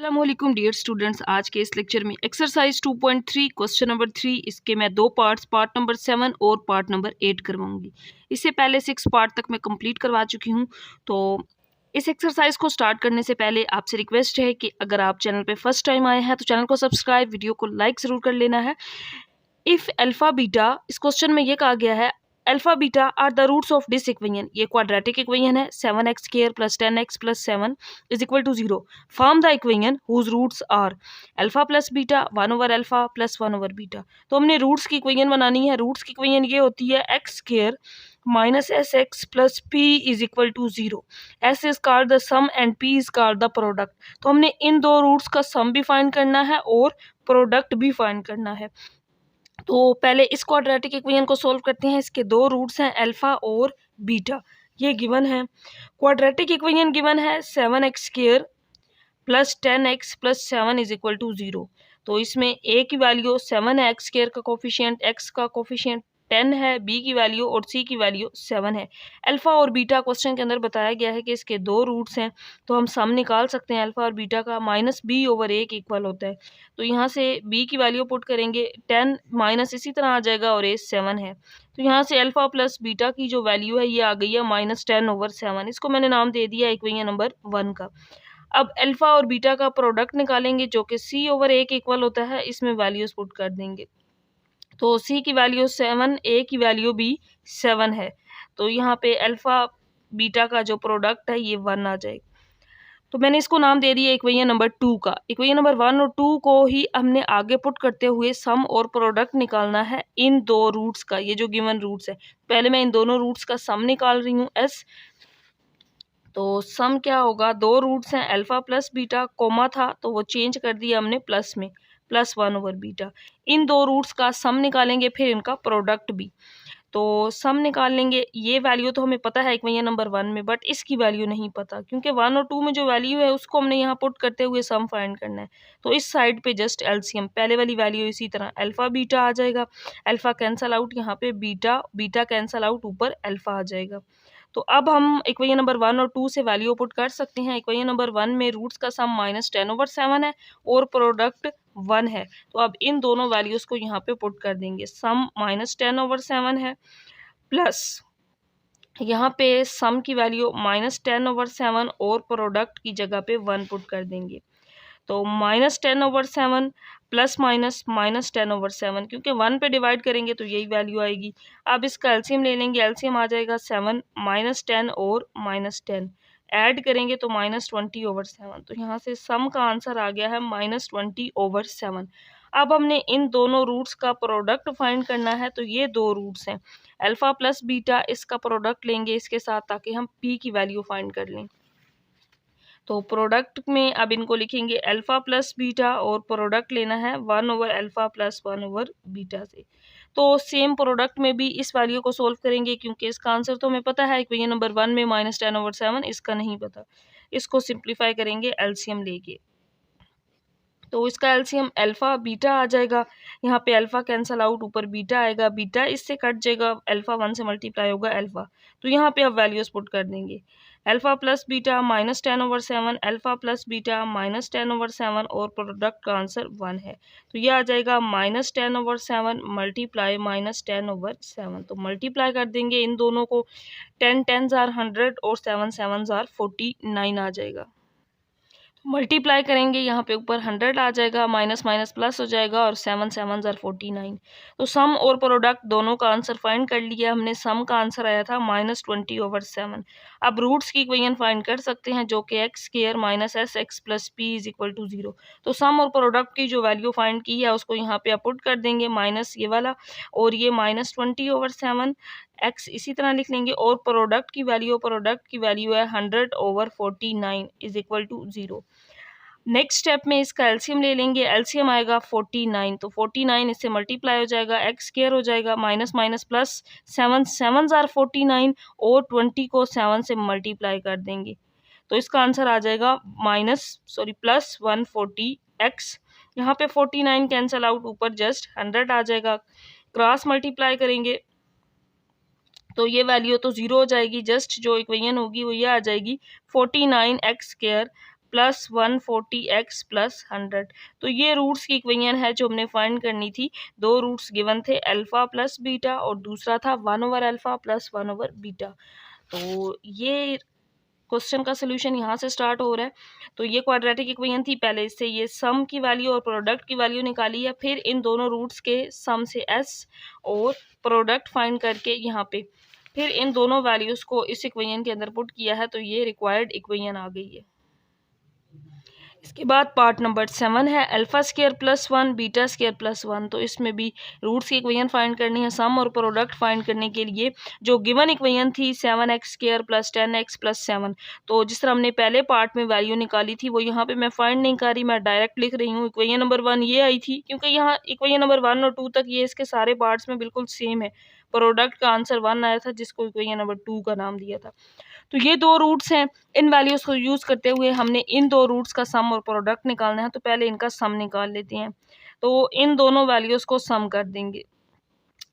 अस्सलामुअलैकुम dear students. आज के इस लेक्चर में एक्सरसाइज 2.3 क्वेश्चन नंबर 3 इसके मैं दो पार्ट्स पार्ट नंबर 7 और पार्ट नंबर 8 करवाऊंगी। इससे पहले 6 पार्ट तक मैं कंप्लीट करवा चुकी हूं। तो इस एक्सरसाइज को स्टार्ट करने से पहले आपसे रिक्वेस्ट है कि अगर आप चैनल पे फर्स्ट टाइम आए हैं तो चैनल को सब्सक्राइब, वीडियो को लाइक ज़रूर कर लेना है। इफ़ अल्फा बीटा, इस क्वेश्चन में ये कहा गया है alpha beta are the roots of this equation. ये क्वाड्रेटिक इक्वेशन है 7x square plus 10x plus 7 is equal to 0। Form the equation whose roots are alpha plus beta 1 over alpha plus 1 over beta. तो हमने roots की equation बनानी है। Roots की equation ये होती है x square minus S x plus P is equal to 0। S is called the sum and P is called the product. तो हमने इन दो रूट्स का सम भी फाइंड करना है और प्रोडक्ट भी फाइंड करना है। तो पहले इस क्वाड्रेटिक इक्वेशन को सॉल्व करते हैं। इसके दो रूट्स हैं अल्फा और बीटा, ये गिवन है। क्वाड्रेटिक इक्वेशन गिवन है 7x square plus 10x plus 7 is equal to 0। तो इसमें a की वैल्यू 7 है, x स्क्वायर का कोफिशिएंट, x का कोफिशिएंट 10 है, b की वैल्यू और c की वैल्यू 7 है। अल्फा और बीटा क्वेश्चन के अंदर बताया गया है कि इसके दो रूट्स हैं, तो हम सम निकाल सकते हैं अल्फा और बीटा का। माइनस b ओवर a के इक्वल होता है। तो यहाँ से b की वैल्यू पुट करेंगे 10 माइनस इसी तरह आ जाएगा और a 7 है। तो यहाँ से अल्फा प्लस बीटा की जो वैल्यू है ये आ गई है माइनस 10 ओवर 7। इसको मैंने नाम दे दिया इक्वेशन नंबर 1 का। अब अल्फा और बीटा का प्रोडक्ट निकालेंगे जो कि c ओवर a के इक्वल होता है। इसमें वैल्यूज पुट कर देंगे। तो c की वैल्यू 7, a की वैल्यू भी 7 है। तो यहाँ पे अल्फा बीटा का जो प्रोडक्ट है ये 1 आ जाएगा। तो मैंने इसको नाम दे दिया इक्वेशन नंबर 2 का। इक्वेशन नंबर 1 और 2 को ही हमने आगे पुट करते हुए सम और प्रोडक्ट निकालना है इन दो रूट्स का। ये जो गिवन रूट्स है, पहले मैं इन दोनों रूट्स का सम निकाल रही हूँ s। तो सम क्या होगा, दो रूट्स हैं अल्फा प्लस बीटा, कोमा था तो वो चेंज कर दिया हमने प्लस में, प्लस 1 ओवर बीटा। इन दो रूट्स का सम निकालेंगे, फिर इनका प्रोडक्ट भी। तो सम निकाल लेंगे। ये वैल्यू तो हमें पता है इक्वेशन नंबर 1 में, बट इसकी वैल्यू नहीं पता क्योंकि 1 और 2 में जो वैल्यू है उसको हमने यहाँ पुट करते हुए सम फाइंड करना है। तो इस साइड पे जस्ट एलसीएम, पहले वाली वैल्यू इसी तरह अल्फा बीटा आ जाएगा, अल्फा कैंसल आउट, यहाँ पे बीटा बीटा कैंसल आउट, ऊपर अल्फा आ जाएगा। तो अब हम इक्वेशन नंबर 1 और 2 से वैल्यू पुट कर सकते हैं। इक्वेशन नंबर 1 में रूट्स का सम माइनस 10 ओवर 7 है और प्रोडक्ट 1 है। तो अब इन दोनों वैल्यूज को यहाँ पे पुट कर देंगे। सम माइनस 10 ओवर 7 है प्लस यहाँ पे सम की वैल्यू माइनस 10 ओवर 7 और प्रोडक्ट की जगह पे 1 पुट कर देंगे। तो minus 10 over 7 plus minus minus 10 over 7, क्योंकि 1 पे डिवाइड करेंगे तो यही वैल्यू आएगी। अब इसका एलसीएम ले लेंगे। एलसीएम आ जाएगा 7 माइनस 10 और माइनस 10, ऐड करेंगे तो माइनस 20 ओवर 7। तो यहाँ से सम का आंसर आ गया है माइनस 20 ओवर 7। अब हमने इन दोनों रूट्स का प्रोडक्ट फाइंड करना है। तो ये दो रूट्स हैं अल्फा प्लस बीटा, इसका प्रोडक्ट लेंगे इसके साथ ताकि हम p की वैल्यू फाइंड कर लें। तो प्रोडक्ट में अब इनको लिखेंगे अल्फा प्लस बीटा और प्रोडक्ट लेना है 1 over alpha plus 1 over beta से। तो सेम प्रोडक्ट में भी इस वैल्यू को सोल्व करेंगे क्योंकि इसका आंसर तो हमें पता है इक्वेशन नंबर 1 में माइनस 10 ओवर 7, इसका नहीं पता। इसको सिंप्लीफाई करेंगे एलसीएम लेके। तो इसका एलसीएम अल्फा बीटा आ जाएगा। यहाँ पे अल्फा कैंसल आउट, ऊपर बीटा आएगा, बीटा इससे कट जाएगा, अल्फा 1 से मल्टीप्लाई होगा अल्फा। तो यहाँ पे अब वैल्यूज पुट कर देंगे। Alpha plus beta minus 10 over 7, alpha plus beta minus 10 over 7 और प्रोडक्ट का आंसर 1 है। तो ये आ जाएगा minus 10 over 7 multiply minus 10 over 7। तो मल्टीप्लाई कर देंगे इन दोनों को, 10 10s आर 100 और 7 7s आर 49 आ जाएगा। मल्टीप्लाई करेंगे, यहाँ पे ऊपर 100 आ जाएगा, माइनस माइनस प्लस हो जाएगा और 7 7s आर 49। तो सम और प्रोडक्ट दोनों का आंसर फाइंड कर लिया हमने। सम का आंसर आया था माइनस 20 ओवर 7। अब रूट्स की इक्वेशन फाइंड कर सकते हैं जो कि x square minus S x plus P is equal to 0। तो सम और प्रोडक्ट की जो वैल्यू फाइंड की है उसको यहाँ पे पुट कर देंगे, माइनस ये वाला और ये माइनस 20 ओवर 7, एक्स इसी तरह लिख लेंगे और प्रोडक्ट की वैल्यू है 100 over 49 is equal to 0। Next step में इसका एलसीएम ले लेंगे। एलसीएम आएगा 49, तो 49 इससे मल्टीप्लाई हो जाएगा, एक्स स्क्वायर हो जाएगा, minus minus plus, 7 7s are 49 और 20 को 7 से मल्टीप्लाई कर देंगे। तो इसका आंसर आ जाएगा प्लस 140 एक्स। यहाँ पे 49 कैंसल आउट, ऊपर जस्ट 100 आ जाएगा, क्रॉस मल्टीप्लाई करेंगे तो ये वैल्यू तो 0 हो जाएगी। जस्ट जो इक्वेशन होगी वो ये आ जाएगी 49 x square plus 140x plus 100। तो ये रूट्स की इक्वेशन है जो हमने फाइंड करनी थी। दो रूट्स गिवन थे, अल्फा प्लस बीटा और दूसरा था 1/अल्फा प्लस 1/बीटा। तो ये क्वेश्चन का सोल्यूशन यहाँ से स्टार्ट हो रहा है। तो ये क्वाड्रेटिक इक्वेशन थी, पहले इससे ये सम की वैल्यू और प्रोडक्ट की वैल्यू निकाली है, फिर इन दोनों रूट्स के सम से एस और प्रोडक्ट फाइंड करके यहाँ पे फिर इन दोनों वैल्यूज को इस इक्वेशन के अंदर पुट किया है, तो ये रिक्वायर्ड इक्वेशन आ गई है। इसके बाद पार्ट नंबर 7 है alpha square plus 1 beta square plus 1। तो इसमें भी रूट्स की इक्वेशन फाइंड करनी है, सम और प्रोडक्ट फाइंड करने के लिए जो गिवन इक्वेशन थी 7x square plus 10x plus 7। तो जिस तरह हमने पहले पार्ट में वैल्यू निकाली थी वो यहाँ पे मैं फाइंड नहीं कर रही, मैं डायरेक्ट लिख रही हूँ। इक्वेशन नंबर 1 ये आई थी, क्योंकि यहाँ इक्वेशन नंबर 1 और 2 तक ये इसके सारे पार्ट्स में बिल्कुल सेम है। प्रोडक्ट का आंसर 1 आया था, जिसको इक्वेशन नंबर 2 का नाम दिया था। तो ये दो रूट्स हैं, इन वैल्यूज को यूज करते हुए हमने इन दो रूट्स का सम और प्रोडक्ट निकालना है। तो पहले इनका सम निकाल लेते हैं। तो इन दोनों वैल्यूज को सम कर देंगे,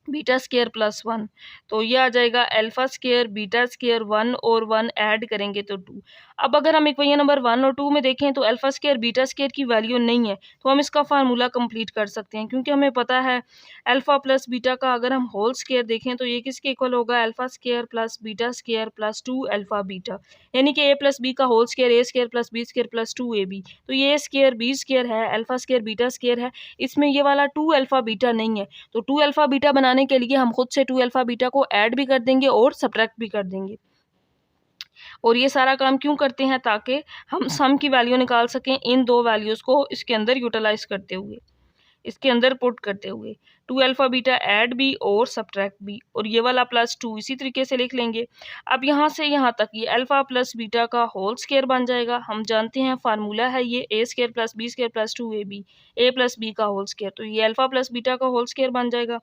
बीटा स्क्वायर प्लस 1। तो ये आ जाएगा अल्फा स्क्वायर बीटा स्क्वायर 1 और 1 ऐड करेंगे तो 2। अब अगर हम इक्वेशन नंबर 1 और 2 में देखें तो अल्फा स्क्वायर बीटा स्क्वायर की वैल्यू नहीं है, तो हम इसका फार्मूला कंप्लीट कर सकते हैं, क्योंकि हमें पता है अल्फा प्लस बीटा का अगर हम होल स्क्वायर देखें तो ये किसके इक्वल होगा, alpha square plus beta square plus 2 alpha beta, यानी कि ए प्लस बी का whole square A square plus B square plus 2 A B. तो ये ए स्क्वायर बी स्क्वायर है, अल्फा स्क्वायर बीटा स्क्वायर है, इसमें ये वाला 2 अल्फा बीटा नहीं है। तो 2 अल्फा बीटा बनाने के लिए हम खुद से 2 अल्फा बीटा को ऐड भी कर देंगे और सब्ट्रैक्ट भी कर देंगे। और ये सारा काम क्यों करते हैं, ताकि हम सम की वैल्यू निकाल सकें इन दो वैल्यूज को इसके अंदर यूटिलाइज करते हुए, इसके अंदर पुट करते हुए। 2 अल्फा बीटा ऐड भी और सब्ट्रैक्ट भी, और ये वाला प्लस 2 इसी तरीके से लिख लेंगे। अब यहाँ से यहाँ तक ये अल्फा प्लस बीटा का होल स्क्वायर बन जाएगा। हम जानते हैं फार्मूला है ये A square plus B square plus 2 A B, A plus B का होल स्क्वायर। तो ये अल्फा प्लस बीटा का होल स्क्वायर बन जाएगा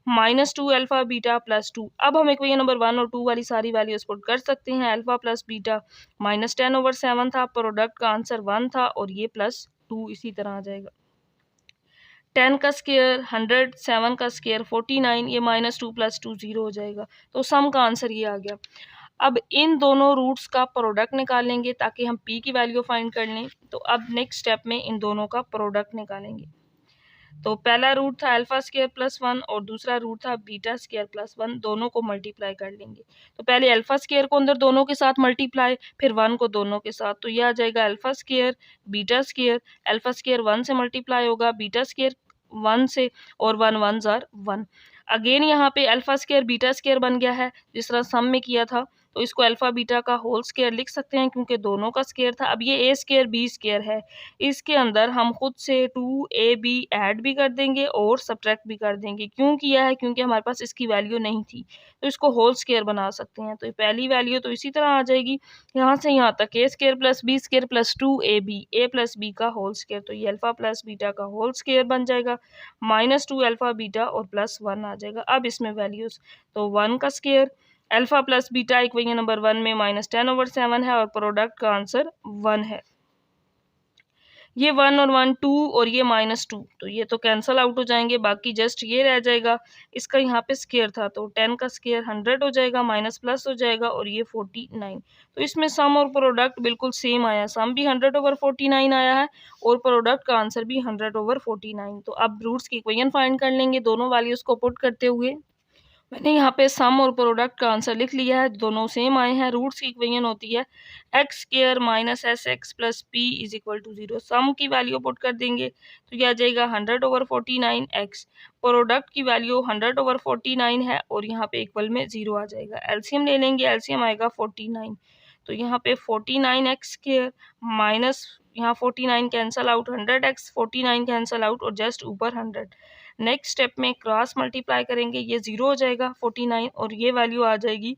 माइनस 2 अल्फा बीटा प्लस 2। अब हम इक्वेशन नंबर 1 और 2 वाली सारी वैल्यूज पुट कर सकते हैं। अल्फा प्लस बीटा माइनस 10/7 था, प्रोडक्ट का आंसर 1 था, और ये प्लस 2 इसी तरह आ जाएगा। 10 का स्क्वायर 100, 7 का स्क्वायर 49, ये माइनस 2 प्लस 2 0 हो जाएगा। तो सम का आंसर ये आ गया। अब इन दोनों रूट्स का प्रोडक्ट निकालेंगे ताकि हम p की वैल्यू फाइंड कर लें। तो अब नेक्स्ट स्टेप में इन दोनों का प्रोडक्ट निकालेंगे। तो पहला रूट था अल्फा स्क्वायर प्लस 1 और दूसरा रूट था बीटा स्क्वायर प्लस 1, दोनों को मल्टीप्लाई कर लेंगे। तो पहले अल्फा स्क्वायर को अंदर दोनों के साथ मल्टीप्लाई, फिर 1 को दोनों के साथ। तो यह आ जाएगा alpha square beta square, alpha square 1 से मल्टीप्लाई होगा, बीटा स्क्वायर 1 से, और 1 1 जार 1। अगेन यहाँ पे अल्फा स्क्वायर बीटा स्क्वायर बन गया है जिस तरह सम में किया था। तो इसको अल्फा बीटा का होल स्क्वायर लिख सकते हैं, क्योंकि दोनों का स्क्वायर था। अब ये ए स्क्वायर बी स्क्वायर है, इसके अंदर हम खुद से 2ab ऐड भी कर देंगे और सब्ट्रैक्ट भी कर देंगे। क्यों किया है, क्योंकि हमारे पास इसकी वैल्यू नहीं थी, तो इसको होल स्क्वायर बना सकते हैं। तो पहली वैल्यू तो इसी तरह आ जाएगी, यहाँ से यहाँ तक A square plus B square plus 2ab, A plus B का होल स्क्वायर। तो ये अल्फा प्लस बीटा का होल स्क्वायर बन जाएगा, माइनस 2 अल्फा बीटा और प्लस 1 आ जाएगा। अब इसमें वैल्यूज, तो 1 का square, alpha plus beta equation number 1 में माइनस 10/7 है, और प्रोडक्ट का आंसर 1 है। ये 1 और 1 2 और ये माइनस 2, तो ये तो कैंसल आउट हो जाएंगे, बाकी जस्ट ये रह जाएगा। इसका यहाँ पे स्क्वायर था, तो 10 का स्क्वायर 100 हो जाएगा, माइनस प्लस हो जाएगा, और ये 49। तो इसमें सम और प्रोडक्ट बिल्कुल सेम आया, सम भी 100/49 आया है और प्रोडक्ट का आंसर भी 100/49। तो अब रूट्स की इक्वेशन फाइंड कर लेंगे दोनों वैल्यूज को पुट करते हुए। मैंने यहाँ पे सम और प्रोडक्ट का आंसर लिख लिया है, दोनों सेम आए हैं। रूट्स की इक्वेशन होती है x square minus S x plus P is equal to 0। Sum की वैल्यू पुट कर देंगे तो यह आ जाएगा 100/49 एक्स, प्रोडक्ट की वैल्यू 100/49 है और यहाँ पे इक्वल में 0 आ जाएगा। एलसीएम ले लेंगे, एलसीएम आएगा 49। तो यहाँ पे 49 एक्स स्क्वायर माइनस यहाँ 49 cancel out, 100x 49 cancel out, और जस्ट ऊपर 100। नेक्स्ट स्टेप में क्रॉस मल्टीप्लाई करेंगे, ये 0 हो जाएगा 49, और ये वैल्यू आ जाएगी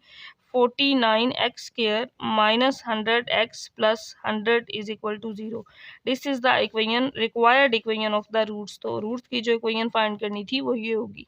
49x square minus 100x plus 100 is equal to 0। This is the equation, required equation of the roots. तो रूट्स की जो इक्वेशन फाइंड करनी थी वो ये होगी।